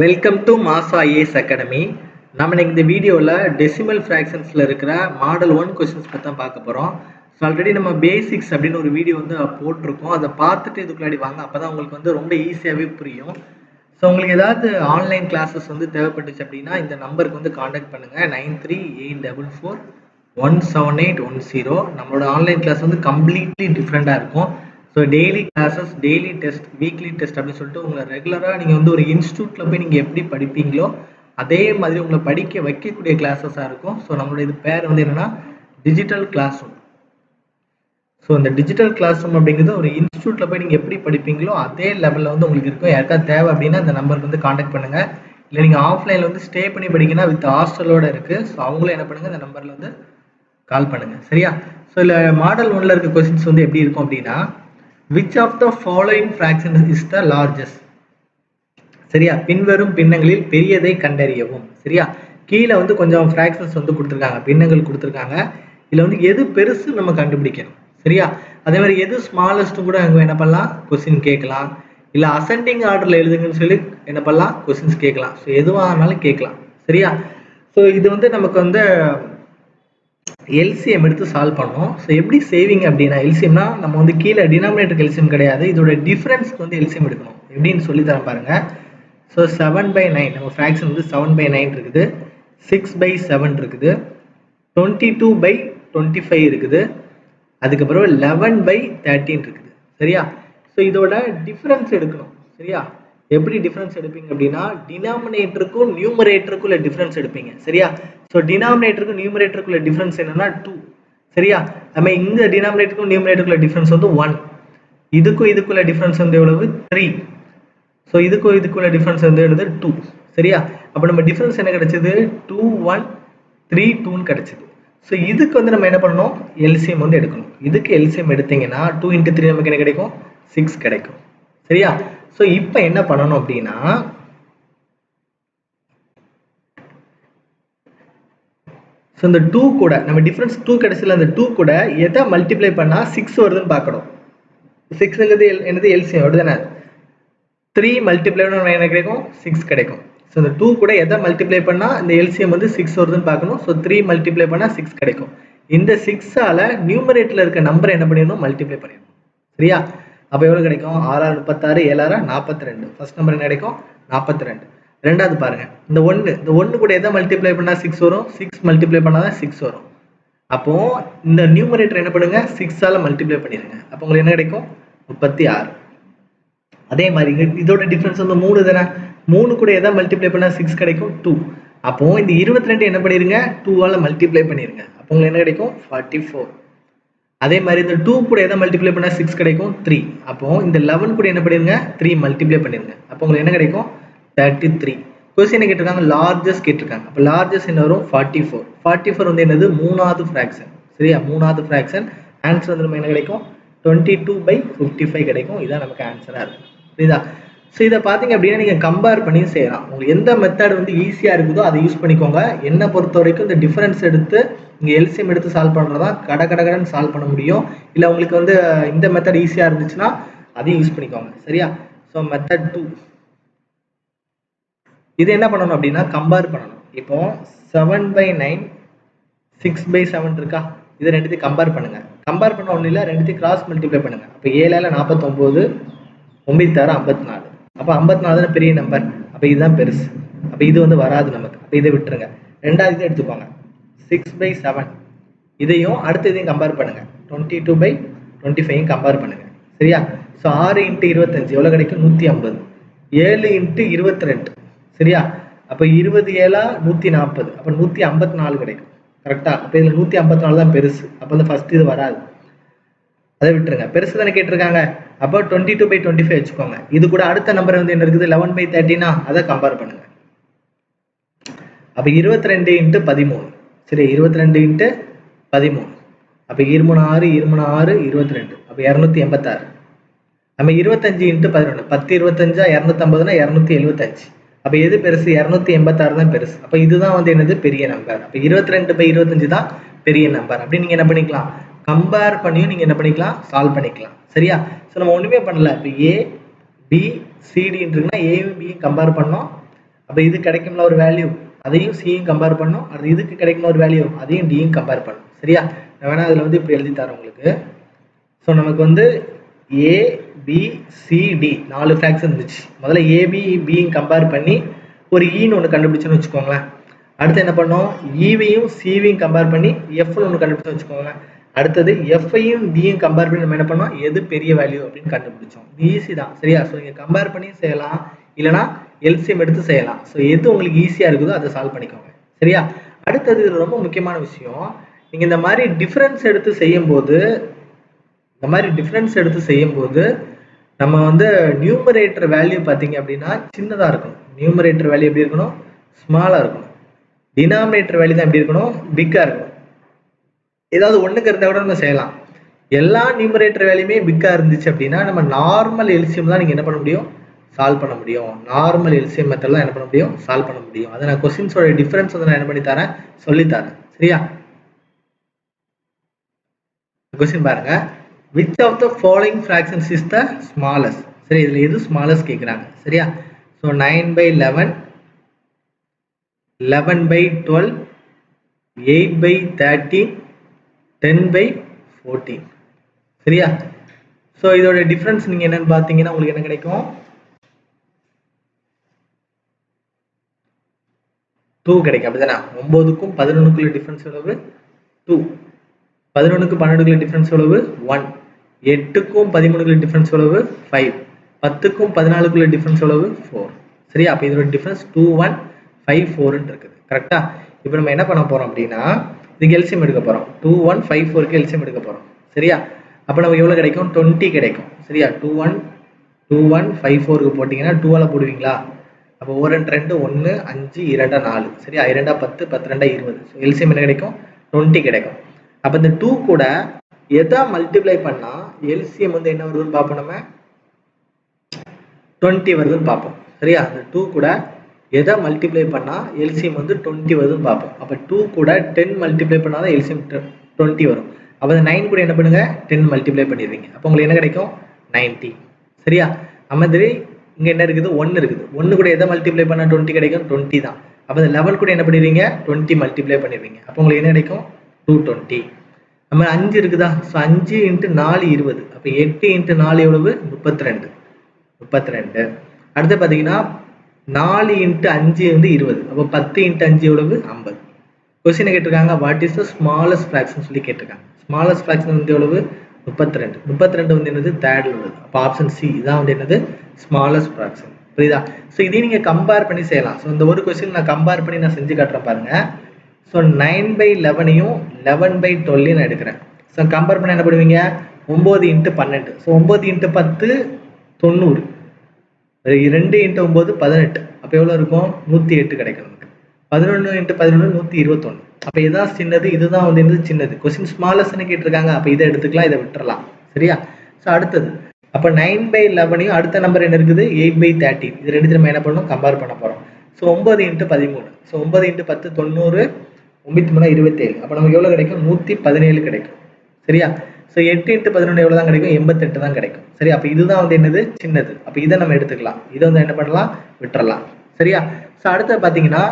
Welcome to மாசா IAS academy. நம்ம இன்னைக்கு இந்த வீடியோவில் டெசிமல் ஃப்ராக்ஷன்ஸில் இருக்கிற மாடல் 1 கொஸ்டின்ஸ் பற்றி தான் பார்க்க போகிறோம். ஸோ ஆல்ரெடி நம்ம பேசிக்ஸ் அப்படின்னு ஒரு வீடியோ வந்து போட்டிருக்கோம். அதை பார்த்துட்டு இதுக்குள்ளாடி வாங்க, அப்போ தான் உங்களுக்கு வந்து ரொம்ப ஈஸியாகவே புரியும். ஸோ உங்களுக்கு ஏதாவது ஆன்லைன் கிளாஸஸ் வந்து தேவைப்பட்டுச்சு அப்படின்னா இந்த நம்பருக்கு வந்து காண்டாக்ட் பண்ணுங்கள். 9384417810. நம்மளோட ஆன்லைன் கிளாஸ் வந்து கம்ப்ளீட்லி டிஃப்ரெண்ட்டாக இருக்கும். So daily classes, daily test, weekly test அப்படின்னு சொல்லிட்டு உங்களை ரெகுலராக நீங்கள் வந்து ஒரு இன்ஸ்டியூட்டில் போய் நீங்கள் எப்படி படிப்பீங்களோ அதே மாதிரி உங்களை படிக்க வைக்கக்கூடிய கிளாஸஸாக இருக்கும். ஸோ நம்மளோட இது பேர் வந்து என்னென்னா டிஜிட்டல் கிளாஸ் ரூம். ஸோ இந்த டிஜிட்டல் கிளாஸ் ரூம் அப்படிங்கிறது ஒரு இன்ஸ்டியூட்டில் போய் நீங்கள் எப்படி படிப்பீங்களோ அதே லெவலில் வந்து உங்களுக்கு இருக்கும். யாருக்காவது தேவை அப்படின்னா இந்த நம்பருக்கு வந்து காண்டாக்ட் பண்ணுங்கள். இல்லை நீங்கள் ஆஃப்லைனில் வந்து ஸ்டே பண்ணி படிக்கணும்னா வித் ஹாஸ்டலோடு இருக்குது. ஸோ அவங்களும் என்ன பண்ணுங்கள், இந்த நம்பரில் வந்து கால் பண்ணுங்கள், சரியா? ஸோ இல்லை மாடல் 1ல் இருக்க கொஸ்டின்ஸ் வந்து எப்படி இருக்கும் அப்படின்னா, which of the following fraction is the largest? சரியா? பின்வரும் பின்னங்களில் பெரியதை கண்டறியவும். சரியா? கீழே வந்து கொஞ்சம் ஃப்ராக்ஷன்ஸ் வந்து கொடுத்துருக்காங்க, பின்னங்கள் கொடுத்துருக்காங்க. இதில் வந்து எது பெருசு நம்ம கண்டுபிடிக்கணும். சரியா? அதே மாதிரி எது ஸ்மாலஸ்ட் கூட அங்கே என்ன பண்ணலாம், கொஸ்டின் கேட்கலாம். இல்லை அசெண்டிங் ஆர்டரில் எழுதுங்கன்னு சொல்லி என்ன பண்ணலாம், கொஸ்டின்ஸ் கேட்கலாம். ஸோ எதுவாக இருந்தாலும் கேட்கலாம். சரியா? ஸோ இது வந்து நமக்கு வந்து எல்சிஎம் எடுத்து சால்வ் பண்ணோம். ஸோ எப்படி செய்வீங்க அப்படின்னா, எல்சிஎம்னா நம்ம வந்து கீழே டினாமினேட்டருக்கு எல்சிஎம் கிடையாது, இதோட டிஃப்ரென்ஸ்க்கு வந்து எல்சிஎம் எடுக்கணும். எப்படின்னு சொல்லி தரேன் பாருங்க. ஸோ 7/9 நம்ம ஃப்ராக்ஷன் வந்து 7/9 இருக்குது, 6/7 இருக்குது, 22/25 இருக்குது, அதுக்கப்புறம் 11/13 இருக்குது. சரியா? ஸோ இதோட டிஃப்ரென்ஸ் எடுக்கணும். சரியா? எப்படி டிஃப்ரென்ஸ் எடுப்பீங்க அப்படின்னா, டினாமினேட்டருக்கும் நியூமரேட்டருக்குள்ள டிஃப்ரென்ஸ் எடுப்பீங்க. சரியா? ஸோ டினாமினேட்டருக்கும் நியூமரேட்டருக்குள்ள டிஃப்ரென்ஸ் என்னன்னா 2. சரியா? நம்ம இந்த டினாமினேட்டருக்கும் நியூமரேட்டருக்குள்ள டிஃப்ரென்ஸ் வந்து 1. இதுக்கும் இதுக்குள்ள டிஃப்ரென்ஸ் வந்து எவ்வளவு, 3. ஸோ இதுக்கும் இதுக்குள்ள டிஃப்ரென்ஸ் வந்து எழுது 2. சரியா? அப்போ நம்ம டிஃப்ரென்ஸ் என்ன கிடைச்சது, 2 1 3 2ன்னு கிடைச்சது. ஸோ இதுக்கு வந்து நம்ம என்ன பண்ணணும், எல்சிஎம் வந்து எடுக்கணும். இதுக்கு எல்சிஎம் எடுத்தீங்கன்னா 2 × 3 நமக்கு என்ன கிடைக்கும், 6 கிடைக்கும். சரியா? ஸோ இப்போ என்ன பண்ணணும் அப்படின்னா, ஸோ இந்த 2 கூட நம்ம டிஃப்ரென்ஸ் 2 கிடைச்சல, அந்த 2 கூட எதை மல்டிப்ளை பண்ணால் 6 வருதுன்னு பார்க்கணும். 6ங்கிறது என்னது, எல்சிஎம். அப்படிதானே? 3 மல்டிப்ளை பண்ணால் என்ன கிடைக்கும், 6 கிடைக்கும். ஸோ இந்த 2 கூட எதை மல்டிப்ளை பண்ணால் இந்த எல்சிஎம் வந்து 6 வருதுன்னு பார்க்கணும். ஸோ 3 மல்டிப்ளை பண்ணால் 6 கிடைக்கும். இந்த 6ஆல் நியூமரேட்டரில் இருக்க நம்பரை என்ன பண்ணிடணும், மல்டிப்ளை பண்ணிடணும். சரியா? அப்போ எவ்வளோ கிடைக்கும், 6 36 7 42. ஃபர்ஸ்ட் நம்பர் என்ன கிடைக்கும், 42. ரெண்டாவது பாருங்க, இந்த 1 கூட எதை மல்டிப்ளை பண்ணால் 6 வரும், 6 மல்டிப்ளை பண்ணால் தான் 6 வரும். அப்போ இந்த நியூமரேட்டர் என்ன பண்ணுங்க, 6ஆல் மல்டிப்ளை பண்ணிடுங்க. அப்போ உங்களுக்கு என்ன கிடைக்கும், 36. அதே மாதிரி இதோட டிஃபரன்ஸ் வந்து 3 தானே, 3 கூட எதை மல்டிப்ளை பண்ணால் 6 கிடைக்கும், 2. அப்போ இந்த 22 என்ன பண்ணிருங்க, 2ஆல் மல்டிப்ளை பண்ணிருங்க. அப்போ உங்களுக்கு என்ன கிடைக்கும், 44. அதே மாதிரி இந்த 2 கூட எதை மல்டிப்ளை பண்ணால் 6 கிடைக்கும், 3. அப்போ இந்த 11 கூட என்ன பண்ணிருங்க, 3 மல்டிப்ளை பண்ணிருங்க. அப்போ உங்களுக்கு என்ன கிடைக்கும், 33. கொஸ்டின் கேட்டிருக்காங்க, லார்ஜஸ்ட் கேட்டிருக்காங்க. அப்போ லார்ஜஸ்ட் என்ன வரும், 44. 44 வந்து என்னது, 3வது ஃப்ராக்ஷன். சரியா? 3வது ஃப்ராக்ஷன். ஆன்சர் வந்து நம்ம என்ன கிடைக்கும், 22/55 கிடைக்கும். இதான் நமக்கு ஆன்சராக இருக்கும். புரியுதா? ஸோ இதை பார்த்தீங்க அப்படின்னா நீங்கள் கம்பேர் பண்ணி செய்யலாம். உங்களுக்கு எந்த மெத்தட் வந்து ஈஸியாக இருக்குதோ அதை யூஸ் பண்ணிக்கோங்க. என்னை பொறுத்த வரைக்கும் இந்த டிஃபரன்ஸ் எடுத்து நீங்கள் எல்சிஎம் எடுத்து சால்வ் பண்ணுறதா கடகடன்னு சால்வ் பண்ண முடியும். இல்லை உங்களுக்கு வந்து இந்த மெத்தட் ஈஸியாக இருந்துச்சுன்னா அதையும் யூஸ் பண்ணிக்கோங்க. சரியா? ஸோ மெத்தட் 2 இது என்ன பண்ணணும் அப்படின்னா, கம்பேர் பண்ணணும். இப்போ 7/9 6/7 இருக்கா, இது ரெண்டுத்தையும் கம்பேர் பண்ணுங்க. கம்பேர் பண்ண ஒன்றும் இல்லை, ரெண்டுத்தையும் கிராஸ் மல்டிப்ளை பண்ணுங்க. அப்போ 7 49, 9 54. அப்போ 54 தானே பெரிய நம்பர். அப்போ இதுதான் பெருசு. அப்போ இது வந்து வராது நமக்கு. அப்போ இதை விட்டுருங்க. ரெண்டாவது இதை எடுத்துக்கோங்க, 6/7. இதையும் அடுத்த இதையும் கம்பேர் பண்ணுங்க, 22/25 கம்பேர் பண்ணுங்க. சரியா? ஸோ 6 × 25 எவ்வளோ கிடைக்கும், 150. 7 × 22. சரியா? அப்போ 20 7 140. அப்போ 154 கிடைக்கும். கரெக்டா? அப்போ இதில் 154 தான் பெருசு. அப்போ வந்து ஃபர்ஸ்ட் இது வராது, அதை விட்டுருங்க. பெருசு தானே கேட்டிருக்காங்க. அப்போ 22/25 வச்சுக்கோங்க. இது கூட அடுத்த நம்பர் வந்து என்ன இருக்குது, 11/13. அதை கம்பேர் பண்ணுங்க. அப்போ 22 × 13. சரி, 22 × 13. அப்போ 26 26 22. அப்போ 286. நம்ம 25 × 11. 10 25 250னா 275. அப்போ எது பெருசு, 286 தான் பெருசு. அப்போ இதுதான் வந்து என்னது, பெரிய நம்பர். அப்போ 22/25 தான் பெரிய நம்பர். அப்படி நீங்கள் என்ன பண்ணிக்கலாம், கம்பேர் பண்ணியும் நீங்கள் என்ன பண்ணிக்கலாம், சால்வ் பண்ணிக்கலாம். சரியா? ஸோ நம்ம ஒன்றுமே பண்ணல. இப்போ ஏ பி சிடின்னு இருக்குன்னா ஏயும் பியும் கம்பேர் பண்ணோம், அப்போ இது கிடைக்கும்ல ஒரு வேல்யூ, அதையும் சியும் கம்பேர் பண்ணும். அது இதுக்கு கிடைக்கும்ல ஒரு வேல்யூ, அதையும் டியும் கம்பேர் பண்ணும். சரியா? நான் வேணா அதில் வந்து இப்படி எழுதி தரேன் உங்களுக்கு. ஸோ நமக்கு வந்து ஏ பி சி டி 4 ஃப்ராக்ஷன் இருந்துச்சு. முதல்ல ஏபி பியும் கம்பேர் பண்ணி ஒரு ஈன்னு ஒன்று கண்டுபிடிச்சோன்னு வச்சுக்கோங்களேன். அடுத்து என்ன பண்ணோம், ஈவையும் சிவையும் கம்பேர் பண்ணி எஃப்னு ஒன்று கண்டுபிடிச்சோன்னு வச்சுக்கோங்களேன். அடுத்தது எஃப்ஐயும் டியும் கம்பேர் பண்ணி நம்ம என்ன பண்ணோம், எது பெரிய வேல்யூ அப்படின்னு கண்டுபிடிச்சோம். ஈஸி தான். சரியா? ஸோ நீங்கள் கம்பேர் பண்ணி செய்யலாம், இல்லைனா எல்சிஎம் எடுத்து செய்யலாம். ஸோ எது உங்களுக்கு ஈஸியாக இருக்குதோ அதை சால்வ் பண்ணிக்கோங்க. சரியா? அடுத்தது இது ரொம்ப முக்கியமான விஷயம், நீங்கள் இந்த மாதிரி டிஃப்ரென்ஸ் எடுத்து செய்யும்போது நம்ம வந்து நியூமரேட்டர் வேல்யூ பார்த்தீங்க அப்படின்னா சின்னதாக இருக்கணும். நியூமரேட்டர் வேல்யூ எப்படி இருக்கணும், ஸ்மாலாக இருக்கணும். டினாமினேட்டர் வேல்யூ தான் எப்படி இருக்கணும், பிக்காக இருக்கணும். ஏதாவது ஒன்றுக்கு இருந்தால் கூட நம்ம செய்யலாம். எல்லா நியூமரேட்டர் வேல்யூமே பிக்காக இருந்துச்சு அப்படின்னா நம்ம நார்மல் எல்சிஎம் தான் நீங்கள் என்ன பண்ண முடியும், சால்வ் பண்ண முடியும். நார்மல் எல்சிஎம் மெத்தட் தான் என்ன பண்ண முடியும், சால்வ் பண்ண முடியும். அதை நான் கொஸ்டின்ஸோட டிஃபரன்ஸ் வந்து நான் என்ன பண்ணி தரேன், சொல்லித்தரேன். சரியா? கொஸ்டின் பாருங்க, which of the following fractions is the smallest? சரி, இதுல எது smallest கேக்குறாங்க. சரியா? so 9/11, 11/12, 8/13, 10/14. சரியா? so இதோட டிஃபரன்ஸ் நீங்க என்னன்னு பாத்தீங்கன்னா உங்களுக்கு என்ன கிடைக்கும், 2 கிடைக்கும். அப்படிதானே? 9க்கும் 11க்குள்ள டிஃபரன்ஸ் எவ்வளவு, 2. 11க்கும் 12க்குள்ள டிஃபரன்ஸ் எவ்வளவு, 1. 8க்கும் 13க்குள்ள டிஃபரன்ஸ் எவ்வளவு, 5. 10க்கும் 14க்குள்ள டிஃபரன்ஸ் எவ்வளவு, 4. சரியா? அப்ப இதோட டிஃபரன்ஸ் 2 1 5 4 ன்னு இருக்குது. கரெக்ட்டா? இப்போ நம்ம என்ன பண்ண போறோம் அப்படின்னா இதுக்கு எல்சிஎம் எடுக்க போறோம். 2 1 5 4 க்கு எல்சிஎம் எடுக்க போறோம். சரியா? அப்ப நமக்கு எவ்வளவு கிடைக்கும், 20 கிடைக்கும். சரியா? 2 1 5 4 க்கு போட்டீங்கன்னா 2 ஆல போடுவீங்களா? அப்ப 1 2 1 5 2 4. சரியா? 2 10 10 2 20. சோ எல்சிஎம் என்ன கிடைக்கும், 20 கிடைக்கும். அப்ப இந்த 2 கூட எதை மல்டிப்ளை பண்ணா எல்சிஎம் வந்து என்ன வருதுன்னு பார்ப்போம். நம்ம 20 வருதுன்னு பார்ப்போம். சரியா? அந்த 2 கூட எதை மல்டிப்ளை பண்ணா எல்சிஎம் வந்து 20 வருதுன்னு பார்ப்போம். அப்ப 2 கூட 10 மல்டிப்ளை பண்ணாதான் எல்சிஎம் 20 வரும். அப்ப அந்த 9 கூட என்ன பண்ணுங்க, 10 மல்டிப்ளை பண்ணிடுவீங்க. அப்ப உங்களுக்கு என்ன கிடைக்கும், 90. சரியா? மாதிரி இங்க என்ன இருக்குது, 1 இருக்குது. 1 கூட எதை மல்டிப்ளை பண்ணா 20 கிடைக்கும், 20 தான். அப்ப அந்த 11 கூட என்ன பண்ணிடுவீங்க, 20 மல்டிப்ளை பண்ணிடுவீங்க. அப்ப உங்களுக்கு என்ன கிடைக்கும், 220. நம்ம 5 இருக்குதா, ஸோ 5 × 4 20. அப்ப 8 × 4 எவ்வளவு, 32. அடுத்து பார்த்தீங்கன்னா 4 × 5 வந்து 20. அப்போ 10 × 5 எவ்வளவு, 50. கொஸ்டின் கேட்டிருக்காங்க, what is the smallest fraction சொல்லி கேட்டிருக்காங்க. ஸ்மாலஸ்ட் ஃபிராக்ஷன் வந்து எவ்வளவு, 32. 32 வந்து என்னது, தேர்ட்ல உள்ளது. அப்போ ஆப்ஷன் சி இதான் வந்து என்னது, ஸ்மாலஸ்ட் ஃபிராக்ஷன். புரியுதா? ஸோ இதையும் நீங்க கம்பேர் பண்ணி செய்யலாம். ஸோ இந்த ஒரு கொஸ்டின் நான் கம்பேர் பண்ணி நான் செஞ்சு காட்டுறேன் பாருங்க. ஸோ 9/11 11/12 நான் எடுக்கிறேன். ஸோ கம்பேர் பண்ண என்ன பண்ணுவீங்க, 9 × 12. ஸோ 9 × 10 90. 2 × 9 18. அப்போ எவ்வளோ இருக்கும், 108 கிடைக்கும் நமக்கு. 11 × 11 121. அப்போ இதுதான் சின்னது, இதுதான் வந்து என்னது சின்னது. கொஸ்டின் ஸ்மாலஸ்ட்னு கேட்டிருக்காங்க. அப்போ இதை எடுத்துக்கலாம், இதை விட்டுறலாம். சரியா? ஸோ அடுத்தது அப்போ 9/11 அடுத்த நம்பர் என்ன இருக்குது, 8/13. இது ரெண்டு நம்ம என்ன பண்ணணும், கம்பேர் பண்ண போறோம். ஸோ 9 × 13. ஸோ 9 × 10 90, 9 3 27. அப்போ நமக்கு எவ்வளோ கிடைக்கும், 117 கிடைக்கும். சரியா? ஸோ 8 × 11 எவ்வளோ தான் கிடைக்கும், 88 தான் கிடைக்கும். சரி, அப்போ இதுதான் வந்து என்னது, சின்னது. அப்போ இதை நம்ம எடுத்துக்கலாம், இதை வந்து என்ன பண்ணலாம், விட்டுறலாம். சரியா? ஸோ அடுத்து பார்த்தீங்கன்னா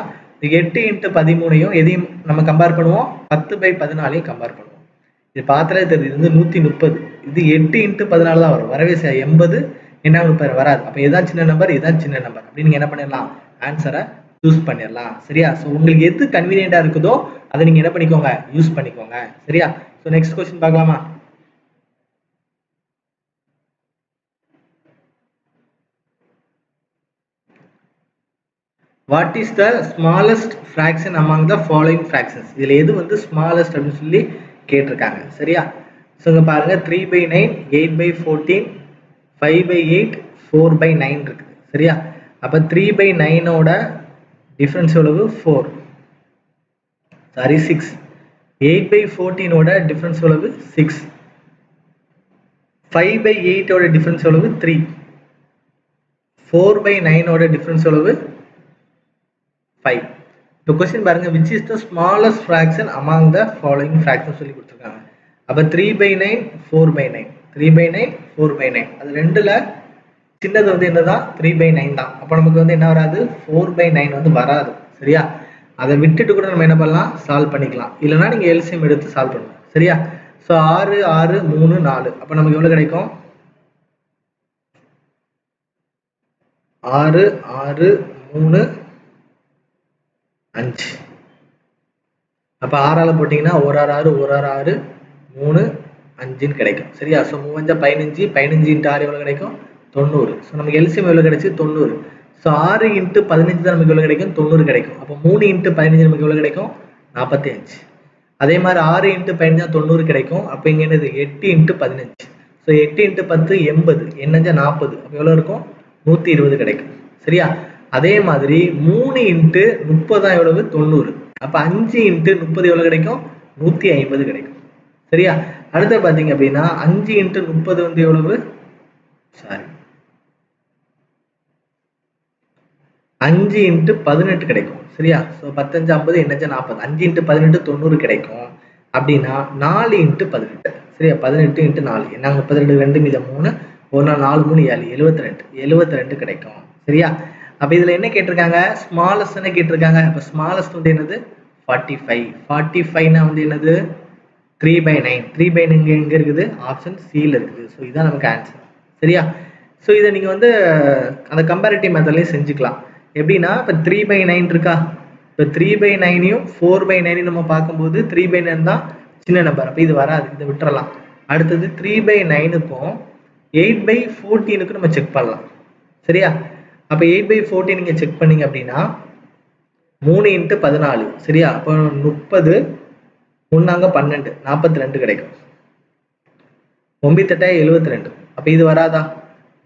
8 × 13 எதையும் நம்ம கம்பேர் பண்ணுவோம், 10/14 கம்பேர் பண்ணுவோம். இது பார்த்தாலே தெரியுது, இது வந்து 130. இது 8 × 14 தான் வரும், வரவே செய்ய 80 என்ன வராது. அப்போ இதுதான் சின்ன நம்பர், இதுதான் சின்ன நம்பர். அப்படின்னு நீங்க என்ன பண்ணிடலாம், ஆன்சரை சூஸ் பண்ணிடலாம். சரியா? ஸோ உங்களுக்கு எது கன்வீனியன்டா இருக்குதோ அதை நீங்க என்ன பண்ணிக்கோங்க, யூஸ் பண்ணிக்கோங்க. சரியா? ஸோ நெக்ஸ்ட் கொஸ்டின் பார்க்கலாமா. What is the smallest fraction among the following fractions? இதுல எது வந்து smallest அப்படின்னு சொல்லி கேட்டிருக்காங்க. சரியா? ஸோ இங்க பாருங்க 3/9, 8/14, 5/8, 4/9 இருக்குது. சரியா? அப்ப 3/9 ஓட டிஃபரன்ஸ் எவ்வளவு, 4. சாரி 6. 8/14 ஓட டிஃபரன்ஸ் எவ்வளவு, 6. 5/8 ஓட டிஃபரன்ஸ் எவ்வளவு, 3. 4/9 ஓட டிஃபரன்ஸ் எவ்வளவு, 5. இந்த क्वेश्चन பாருங்க, which is the smallest fraction among the following fractions சொல்லி கொடுத்திருக்காங்க. அப்ப 3/9 4/9 3/9 4/9 அது ரெண்டுல சின்னது வந்து என்னதான் 3/9 தான். அப்போ நமக்கு வந்து என்ன வராது 4/9 வந்து வராது. சரியா? அதை விட்டுட்டு கூட நம்ம என்ன பண்ணலாம் சால்வ் பண்ணிக்கலாம். இல்லைன்னா நீங்க எல்சிஎம் எடுத்து சால்வ் பண்ணலாம். சரியா? ஸோ 6 6 3 4 அப்போ நமக்கு எவ்வளவு கிடைக்கும் 6 6 3 5. அப்போ 6ஆல போட்டிங்கன்னா 1 6 6 1 6 6 3 5ன்னு கிடைக்கும். சரியா? ஸோ 3 5 15 15 × 6 எவ்வளோ கிடைக்கும் 90. ஸோ நமக்கு எல்சிஎம் எவ்வளோ கிடைச்சு 90. ஸோ 6 × 15 தான் நமக்கு எவ்வளோ கிடைக்கும் 90 கிடைக்கும். அப்போ 3 × 15 நமக்கு எவ்வளோ கிடைக்கும் 45. அதே மாதிரி 6 × 15 90 கிடைக்கும். அப்போ இங்கே என்னது 8 × 15. ஸோ 8 × 10 80 என்னஞ்சா 40. அப்போ எவ்வளோ இருக்கும் 120 கிடைக்கும். சரியா? அதே மாதிரி 3 × 30 தான் எவ்வளவு 90. அப்போ 5 × 30 எவ்வளோ கிடைக்கும் 150 கிடைக்கும். சரியா? அடுத்து பார்த்தீங்க அப்படின்னா 5 × 30 வந்து எவ்வளவு 5 × 18 கிடைக்கும். சரியா? ஸோ 10 5 50 என்னஞ்சா 40. 5 × 18 90 கிடைக்கும். அப்படின்னா 4 × 18. சரியா? 18 × 4 என்ன 32 2 மீதம் 3 1 4 3 7 72 கிடைக்கும். சரியா? அப்ப இதுல என்ன கேட்டிருக்காங்க ஸ்மாலஸ்ட் கேட்டிருக்காங்க. அப்ப ஸ்மாலஸ்ட் வந்து என்னது 45. 45னா வந்து என்னது 3/9. 3/9 எங்க இருக்குது ஆப்ஷன் சில இருக்குது. ஸோ இதான் நமக்கு ஆன்சர். சரியா? ஸோ இதை நீங்க வந்து அந்த கம்பேரிட்டிவ் மெத்தட்லயும் செஞ்சுக்கலாம். எப்படின்னா இப்போ 3/9 இருக்கா, இப்போ 3/9யும் 4/9 நம்ம பார்க்கும்போது 3/9 தான் சின்ன நம்பர். அப்போ இது வராது, இதை விட்டுறலாம். அடுத்தது 3/9க்கும் 8/14க்கும் நம்ம செக் பண்ணலாம். சரியா? அப்போ 8/14 நீங்க செக் பண்ணீங்க அப்படின்னா 3 × 14. சரியா? அப்போ 30 1 12 42 கிடைக்கும். 9 72. அப்போ இது வராதா?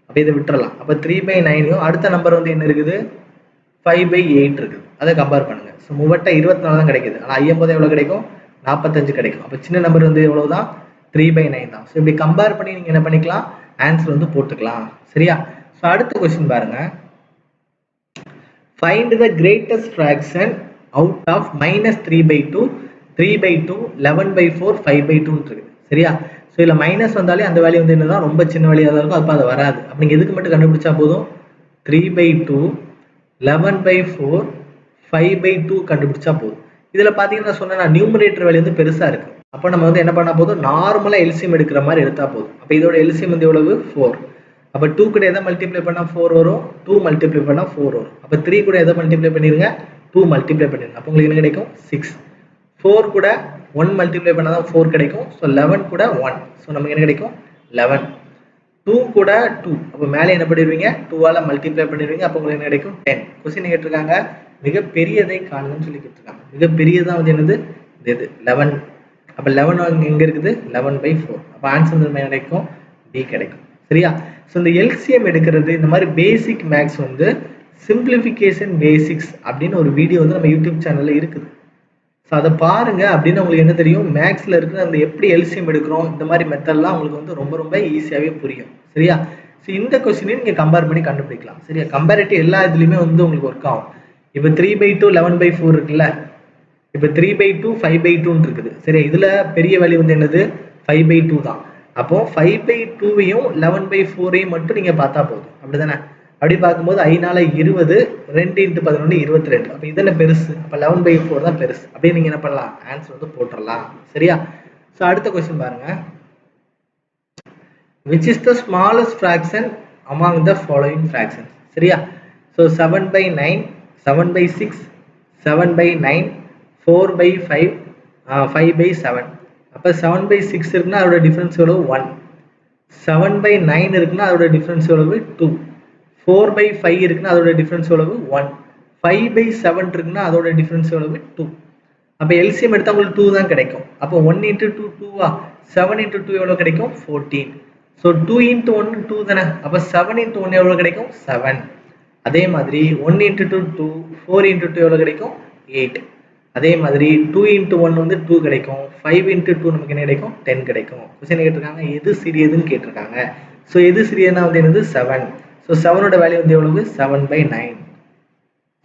அப்போ இதை விட்டுறலாம். அப்போ 3/9யும் அடுத்த நம்பர் வந்து என்ன இருக்குது 5/8 இருக்குது. அதை கம்பேர் பண்ணுங்க. ஸோ 24 தான் கிடைக்குது. ஆனால் 50 எவ்வளோ கிடைக்கும் 45 கிடைக்கும். அப்போ சின்ன நம்பர் வந்து எவ்வளவுதான் 3/9 தான். ஸோ இப்படி கம்பேர் பண்ணி நீங்க என்ன பண்ணிக்கலாம் ஆன்சர் வந்து போட்டுக்கலாம். சரியா? ஸோ அடுத்த கொஸ்டின் பாருங்க. Find the greatest fraction out of -3/2, 3/2, 11/4, 5/2 இருக்கு. சரியா? ஸோ இதில் மைனஸ் வந்தாலே அந்த வேல்யூ வந்து என்னதான் ரொம்ப சின்ன வேல்யூவாக தான் இருக்கும். அப்போ அது வராது. அப்போ நீங்கள் எதுக்கு மட்டும் கண்டுபிடிச்சா போதும் 3/2, 11/4, 5/2 கண்டுபிடிச்சா போதும். இதில் பார்த்தீங்கன்னா சொன்னா நியூமரேட்டர் வேல்யூ வந்து பெருசாக இருக்கு. அப்போ நம்ம வந்து என்ன பண்ணா போதும் நார்மலாக எல்சிஎம் எடுக்கிற மாதிரி எடுத்தா போதும். அப்போ இதோட எல்சிஎம் வந்து எவ்வளவு 4. அப்போ 2 கூட எதை மல்டிப்ளை பண்ணால் 4 வரும், 2 மல்டிப்ளை பண்ணால் 4 வரும். அப்போ 3 கூட எதை மல்டிப்ளை பண்ணிடுங்க 2 மல்டிப்ளை பண்ணிடுங்க. அப்போ உங்களுக்கு என்ன கிடைக்கும் 6. 4 கூட 1 மல்டிப்ளை பண்ணால் தான் 4 கிடைக்கும். ஸோ 11 கூட 1. ஸோ நமக்கு என்ன கிடைக்கும் 11. 2 கூட 2. அப்போ மேலே என்ன பண்ணிடுவீங்க 2ஆல் மல்டிப்ளை பண்ணிடுவீங்க. அப்போ உங்களுக்கு என்ன கிடைக்கும் 10. கொஸ்டின் கேட்டிருக்காங்க மிகப்பெரியதை காணுன்னு சொல்லி கேட்டிருக்காங்க. மிகப்பெரியதான் வந்து என்னது இது 11. அப்போ 11 எங்கே இருக்குது 11/4. அப்போ ஆன்சர் வந்து என்ன கிடைக்கும் D கிடைக்கும். சரியா? ஸோ இந்த எல்சிஎம் எடுக்கிறது இந்த மாதிரி பேசிக் மேக்ஸ் வந்து சிம்பிளிஃபிகேஷன் பேசிக்ஸ் அப்படின்னு ஒரு வீடியோ வந்து நம்ம யூடியூப் சேனலில் இருக்குது. ஸோ அதை பாருங்க. அப்படின்னு உங்களுக்கு என்ன தெரியும் மேக்ஸில் இருக்கிற அந்த எப்படி எல்சிஎம் எடுக்கிறோம் இந்த மாதிரி மெத்தட்லாம் உங்களுக்கு வந்து ரொம்ப ரொம்ப ஈஸியாகவே புரியும். சரியா? ஸோ இந்த கொஸ்டினையும் நீங்கள் கம்பேர் பண்ணி கண்டுபிடிக்கலாம். சரியா? கம்பேரிட்டிவ் எல்லா இதுலையுமே வந்து உங்களுக்கு ஒர்க் ஆகும். இப்போ 3/2 11/4 இருக்குல்ல, இப்போ 3/2 5/2 இருக்குது. சரியா? இதில் பெரிய வேல்யூ வந்து என்னது 5/2 தான். அப்போ 5/2யும் 11/4யும் மட்டும் நீங்க பார்த்தா போதும். அப்படிதானே? அப்படி பார்க்கும்போது 5 20, 2 × 11 22. அப்போ இதென்ன பெருசு? அப்போ 11/4 தான் பெருசு. அப்படியே நீங்க என்ன பண்ணலாம் ஆன்சர் வந்து போட்டுடலாம். சரியா? ஸோ அடுத்த கொஸ்டின் பாருங்க. Which is the smallest fraction among the following fractions? சரியா? ஸோ 7/9, 7/6, 7/9, 4/5, 5/7. அப்போ 7/6 இருக்குன்னா அதோட டிஃபரன்ஸ் எவ்வளவு 1. 7/9 இருக்குன்னா அதோட டிஃபரன்ஸ் எவ்வளவு 2. 4/5 இருக்குன்னா அதோட டிஃபரன்ஸ் எவ்வளவு 1. 5/7 இருக்குன்னா அதோட டிஃபரன்ஸ் எவ்வளவு 2. அப்போ எல்சிஎம் எடுத்தா உங்களுக்கு 2 தான் கிடைக்கும். அப்போ 1 × 2 2வா, 7 × 2 எவ்வளவு கிடைக்கும் 14. ஸோ 2 × 1 2 தானே. அப்போ 7 × 1 எவ்வளவு கிடைக்கும் 7. அதே மாதிரி 1 × 2 2, 4 × 2 எவ்வளவு கிடைக்கும் 8. அதே மாதிரி 2 × 1 வந்து 2 கிடைக்கும். 5 × 2 நமக்கு என்ன கிடைக்கும் 10 கிடைக்கும். கொஸ்டின் கேட்டிருக்காங்க எது சிறியதுன்னு கேட்டிருக்காங்க. ஸோ எது சிறியதுன்னா வந்து என்னது 7. ஸோ 7ஓட வேல்யூ வந்து எவ்வளவு 7/9.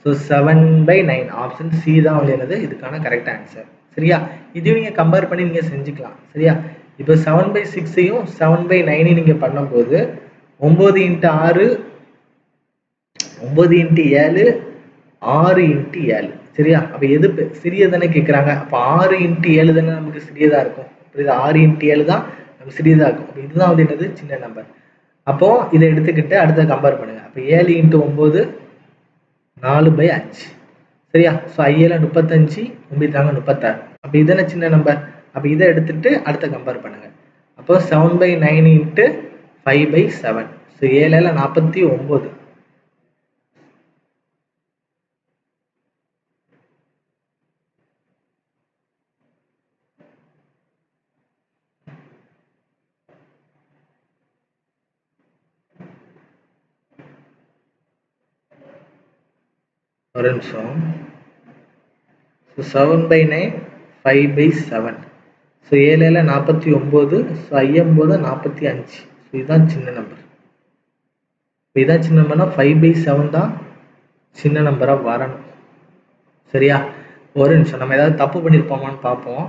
ஸோ 7/9 ஆப்ஷன் சி தான் வந்து என்னது இதுக்கான கரெக்ட் ஆன்சர். சரியா? இதையும் நீங்க கம்பேர் பண்ணி நீங்க செஞ்சுக்கலாம். சரியா? இப்போ 7/6யும் 7/9 நீங்க பண்ணும்போது 9 இன்ட்டு 6 9 இன்ட்டு 7 6 இன்ட்டு 7 சரியா? அப்ப எது சிறியதானே கேட்குறாங்க. அப்போ 6 இன்ட்டு 7 தானே நமக்கு சிறியதா இருக்கும். புரியுது? 6 இன்ட்டு 7 தான் நமக்கு சிறியதா இருக்கும். அப்போ இதுதான் வந்து என்னது சின்ன நம்பர். அப்போ இதை எடுத்துக்கிட்டு அடுத்த கம்பேர் பண்ணுங்க. அப்போ 7 இன்ட்டு 9 4/5 சரியா? ஸோ 5 35 9 36. அப்போ இதானே சின்ன நம்பர். அப்போ இதை எடுத்துட்டு அடுத்த கம்பேர் பண்ணுங்க. அப்போ 7/9 இன்ட்டு 5/7. ஸோ 7 49. ஒரு நிமிஷம். ஸோ 7/9 5/7. ஸோ 7 49. ஸோ 5 45. ஸோ இதுதான் சின்ன நம்பர். இப்போ இதான் சின்ன நம்பர்னா 5/7 தான் சின்ன நம்பராக வரணும். சரியா? ஒரு நிமிஷம், நம்ம ஏதாவது தப்பு பண்ணியிருப்போமான்னு பார்ப்போம்.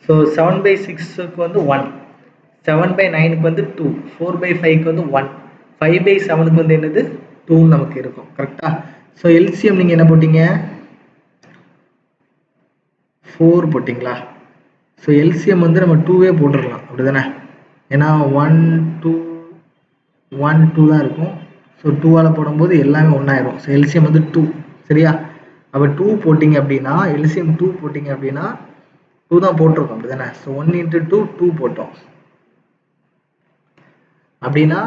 ஸோ 7/6க்கு வந்து 1, 7/9க்கு வந்து 2, 4/5க்கு வந்து 1, 5/7க்கு வந்து என்னது 2 நமக்கு இருக்கும். கரெக்டா? ஸோ எல்சிஎம் நீங்கள் என்ன போட்டீங்க? 4 போட்டிங்களா? ஸோ எல்சிஎம் வந்து நம்ம 2வே போட்டுடலாம், அப்படி தானே? ஏன்னா 1 2 1 2 தான் இருக்கும். ஸோ 2ஆல் போடும்போது எல்லாமே ஒன்றாயிரும். ஸோ எல்சிஎம் வந்து 2. சரியா? அப்போ 2 போட்டிங்க அப்படின்னா எல்சிஎம் 2 போட்டிங்க அப்படின்னா 2 தான் போட்டிருக்கோம், அப்படி தானே? ஸோ 1 இன்ட்டு 2 2 போட்டோம். அப்படின்னா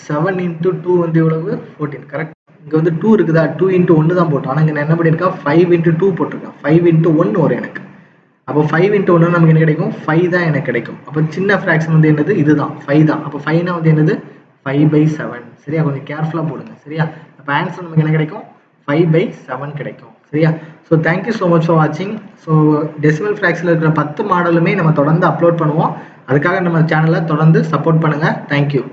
7 இன்ட்டு 2 வந்து எவ்வளவு? 14. கரெக்ட்? இங்கே வந்து 2 இருக்குதா? 2 இன்ட்டு 1 தான் போட்டோம். ஆனால் இங்கே நான் என்ன பண்ணியிருக்கேன்? 5 இன்ட்டு 2 போட்டிருக்கேன். 5 இன்ட்டு 1 வரும் எனக்கு. அப்போ 5 இன்ட்டு 1 நமக்கு என்ன கிடைக்கும்? 5 தான் எனக்கு கிடைக்கும். அப்போ சின்ன ஃப்ராக்ஷன் வந்து என்னது? இதுதான் 5 தான். அப்போ 5னா வந்து என்னது? 5/7. சரியா? கொஞ்சம் கேர்ஃபுல்லாக போடுங்க. சரியா? அப்போ ஆன்சர் நமக்கு என்ன கிடைக்கும்? 5/7 கிடைக்கும். சரியா? So thank you so much for வாட்சிங். ஸோ டெசிமல் ஃப்ராக்ஷனில் இருக்கிற 10 மாடலுமே நம்ம தொடர்ந்து அப்லோட் பண்ணுவோம். அதுக்காக நம்ம சேனலை தொடர்ந்து சப்போர்ட் பண்ணுங்கள். தேங்க்யூ.